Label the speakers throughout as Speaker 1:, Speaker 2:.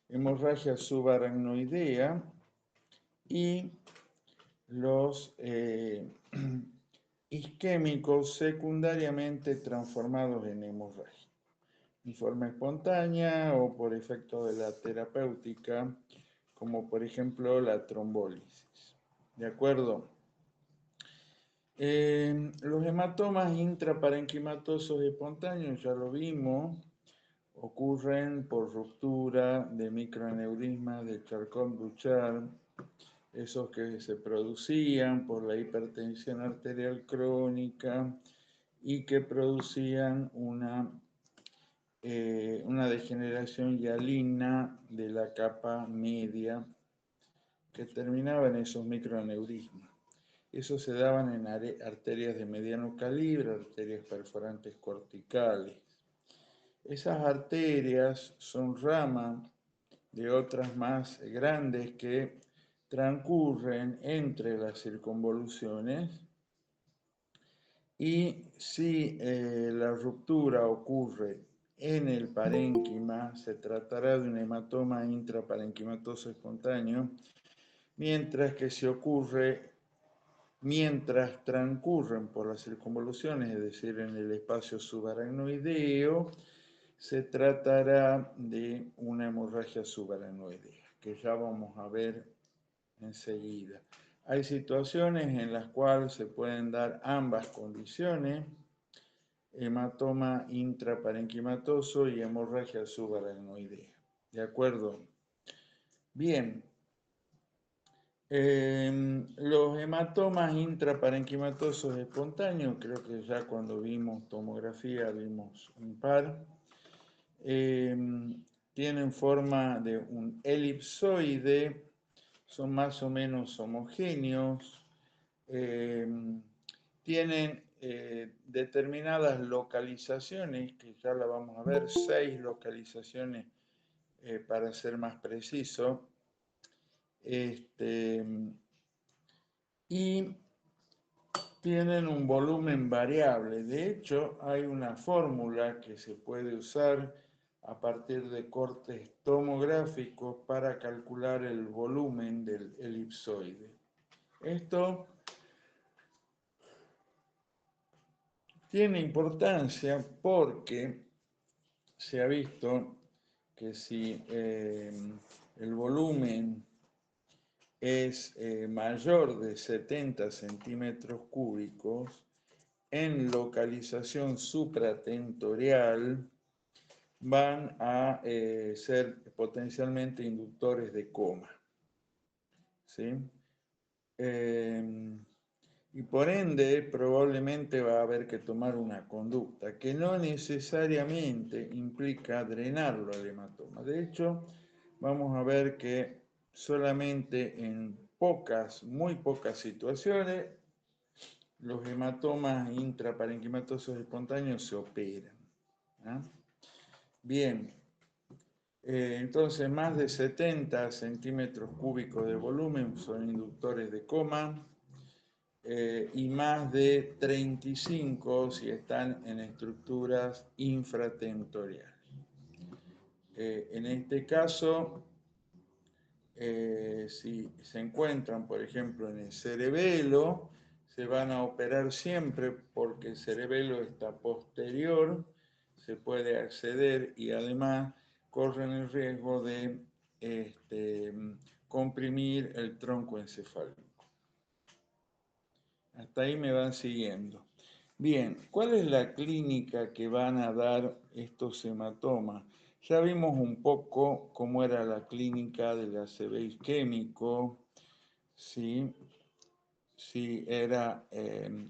Speaker 1: hemorragia subaracnoidea y los isquémicos secundariamente transformados en hemorragia, en forma espontánea o por efecto de la terapéutica, como por ejemplo la trombólisis. ¿De acuerdo? Los hematomas intraparenquimatosos espontáneos, ya lo vimos, ocurren por ruptura de microaneurismas de Charcot-Bouchard, esos que se producían por la hipertensión arterial crónica y que producían una degeneración hialina de la capa media que terminaba en esos microaneurismas. Eso se daban en arterias de mediano calibre, arterias perforantes corticales. Esas arterias son rama de otras más grandes que transcurren entre las circunvoluciones y si la ruptura ocurre en el parénquima, se tratará de un hematoma intraparenquimatoso espontáneo, mientras que si ocurre mientras transcurren por las circunvoluciones, es decir, en el espacio subaracnoideo, se tratará de una hemorragia subaracnoidea, que ya vamos a ver enseguida. Hay situaciones en las cuales se pueden dar ambas condiciones, hematoma intraparenquimatoso y hemorragia subaracnoidea. ¿De acuerdo? Bien. Los hematomas intraparenquimatosos espontáneos, creo que ya cuando vimos tomografía vimos un par, tienen forma de un elipsoide, son más o menos homogéneos, tienen determinadas localizaciones, que ya la vamos a ver, 6 localizaciones para ser más preciso, y tienen un volumen variable. De hecho, hay una fórmula que se puede usar a partir de cortes tomográficos para calcular el volumen del elipsoide. Esto tiene importancia porque se ha visto que si el volumen es mayor de 70 centímetros cúbicos, en localización supratentorial van a ser potencialmente inductores de coma. ¿Sí? Y por ende probablemente va a haber que tomar una conducta que no necesariamente implica drenarlo al hematoma. De hecho, vamos a ver que solamente en muy pocas situaciones, los hematomas intraparenquimatosos espontáneos se operan. ¿Ah? Bien, entonces más de 70 centímetros cúbicos de volumen son inductores de coma y más de 35 si están en estructuras infratentoriales. En este caso, si se encuentran, por ejemplo, en el cerebelo, se van a operar siempre porque el cerebelo está posterior, se puede acceder y además corren el riesgo de comprimir el tronco encefálico. Hasta ahí me van siguiendo. Bien, ¿cuál es la clínica que van a dar estos hematomas? Ya vimos un poco cómo era la clínica del ACV isquémico, ¿sí? Si era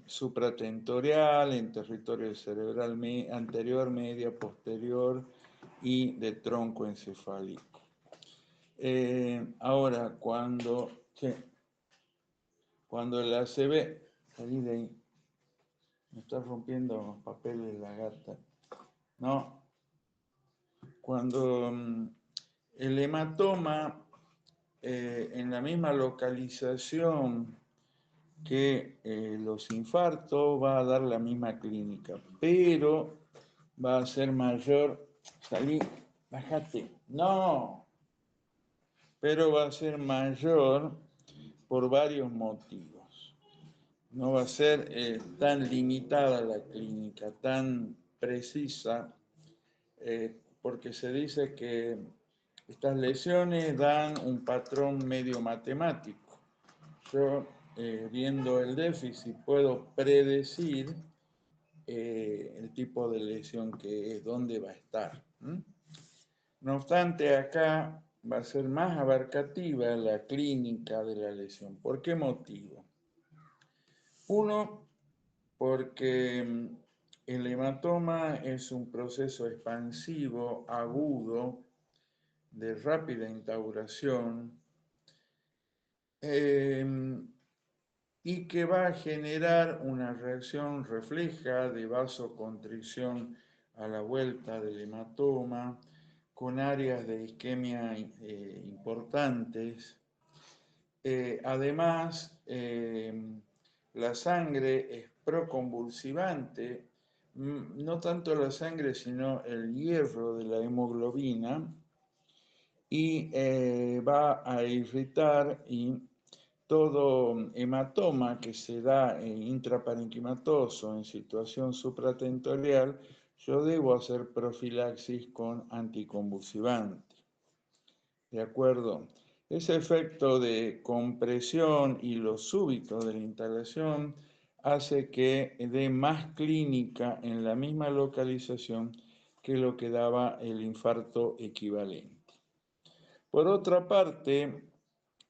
Speaker 1: supratentorial, en territorio cerebral anterior, media, posterior y de tronco encefálico. Ahora, cuando el ACV, salí de ahí, me está rompiendo los papeles la gata. No, cuando el hematoma en la misma localización que los infartos va a dar la misma clínica, pero va a ser mayor. Salí, bájate. No. pero va a ser mayor por varios motivos. No va a ser tan limitada la clínica, tan precisa, porque se dice que estas lesiones dan un patrón medio matemático. Yo, viendo el déficit, puedo predecir el tipo de lesión que es, dónde va a estar. No obstante, acá va a ser más abarcativa la clínica de la lesión. ¿Por qué motivo? Uno, porque el hematoma es un proceso expansivo, agudo, de rápida instauración, y que va a generar una reacción refleja de vasoconstricción a la vuelta del hematoma, con áreas de isquemia importantes. Además, la sangre es proconvulsivante, no tanto la sangre, sino el hierro de la hemoglobina, y va a irritar y todo hematoma que se da intraparenquimatoso en situación supratentorial, yo debo hacer profilaxis con anticonvulsivante. ¿De acuerdo? Ese efecto de compresión y lo súbito de la instalación hace que dé más clínica en la misma localización que lo que daba el infarto equivalente. Por otra parte,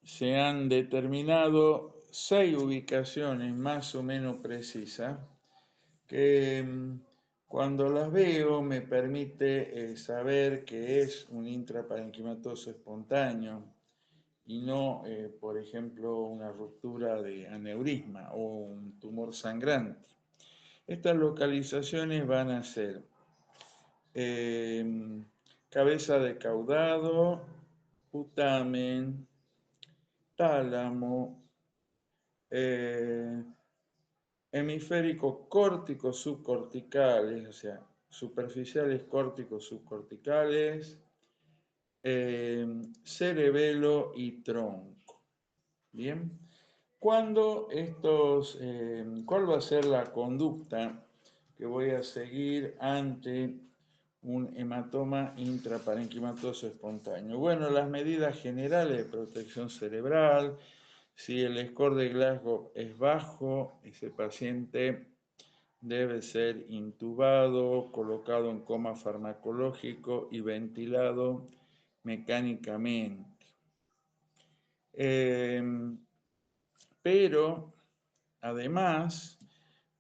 Speaker 1: se han determinado 6 ubicaciones más o menos precisas que cuando las veo me permite saber que es un intraparenquimatoso espontáneo y no, por ejemplo, una ruptura de aneurisma o un tumor sangrante. Estas localizaciones van a ser cabeza de caudado, putamen, tálamo, hemisféricos córticos subcorticales, o sea, superficiales córticos subcorticales, cerebelo y tronco. Bien, ¿cuál va a ser la conducta que voy a seguir ante un hematoma intraparenquimatoso espontáneo? Bueno, las medidas generales de protección cerebral. Si el score de Glasgow es bajo, ese paciente debe ser intubado, colocado en coma farmacológico y ventilado mecánicamente. Pero, además,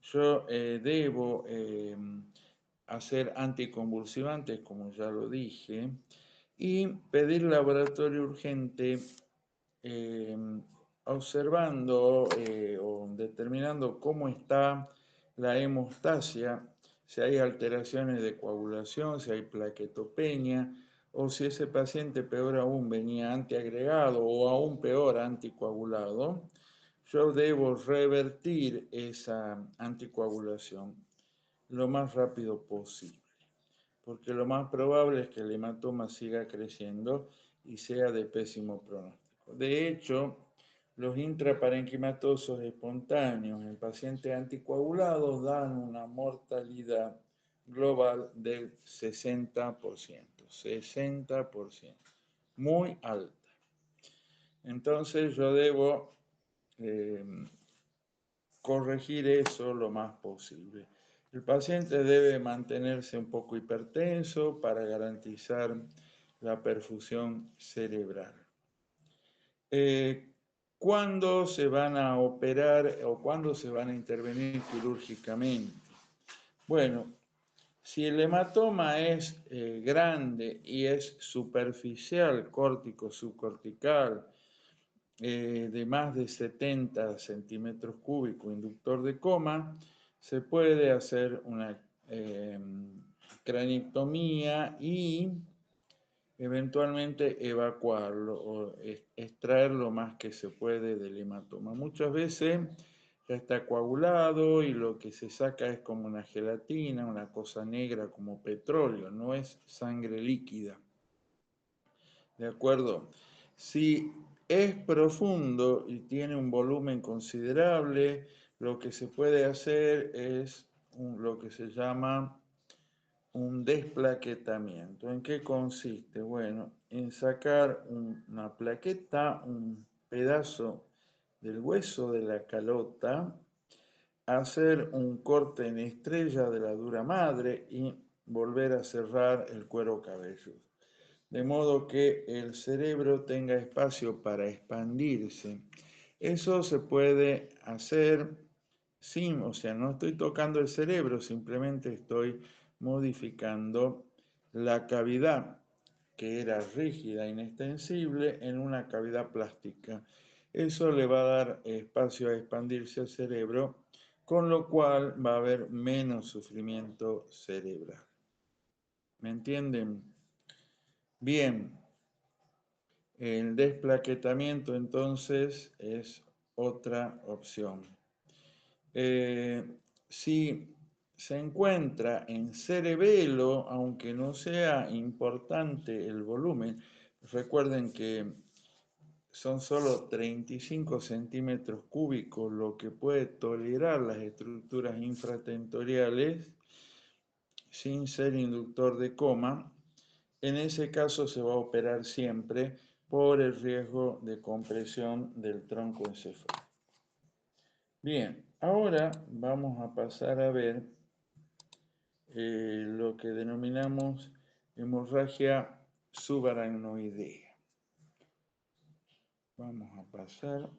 Speaker 1: yo debo hacer anticonvulsivantes, como ya lo dije, y pedir laboratorio urgente observando o determinando cómo está la hemostasia, si hay alteraciones de coagulación, si hay plaquetopenia, o si ese paciente, peor aún, venía antiagregado o aún peor, anticoagulado, yo debo revertir esa anticoagulación lo más rápido posible, porque lo más probable es que el hematoma siga creciendo y sea de pésimo pronóstico. De hecho, los intraparenquimatosos espontáneos en pacientes anticoagulados dan una mortalidad global del 60%, 60%, muy alta. Entonces yo debo corregir eso lo más posible. El paciente debe mantenerse un poco hipertenso para garantizar la perfusión cerebral. ¿Cuándo se van a operar o cuándo se van a intervenir quirúrgicamente? Bueno, si el hematoma es grande y es superficial, córtico, subcortical, de más de 70 centímetros cúbicos, inductor de coma, se puede hacer una craniectomía y eventualmente evacuarlo o extraer lo más que se puede del hematoma. Muchas veces ya está coagulado y lo que se saca es como una gelatina, una cosa negra como petróleo, no es sangre líquida. ¿De acuerdo? Si es profundo y tiene un volumen considerable, lo que se puede hacer es lo que se llama un desplaquetamiento. ¿En qué consiste? Bueno, en sacar una plaqueta, un pedazo del hueso de la calota, hacer un corte en estrella de la dura madre y volver a cerrar el cuero cabelludo. De modo que el cerebro tenga espacio para expandirse. Eso se puede hacer sin, o sea, no estoy tocando el cerebro, simplemente estoy modificando la cavidad que era rígida, inextensible, en una cavidad plástica. Eso le va a dar espacio a expandirse al cerebro, con lo cual va a haber menos sufrimiento cerebral. ¿Me entienden? Bien, el desplaquetamiento entonces es otra opción. Si se encuentra en cerebelo, aunque no sea importante el volumen, recuerden que son solo 35 centímetros cúbicos lo que puede tolerar las estructuras infratentoriales sin ser inductor de coma. En ese caso se va a operar siempre por el riesgo de compresión del tronco encefálico. Bien, ahora vamos a pasar a ver lo que denominamos hemorragia subaracnoidea. Vamos a pasar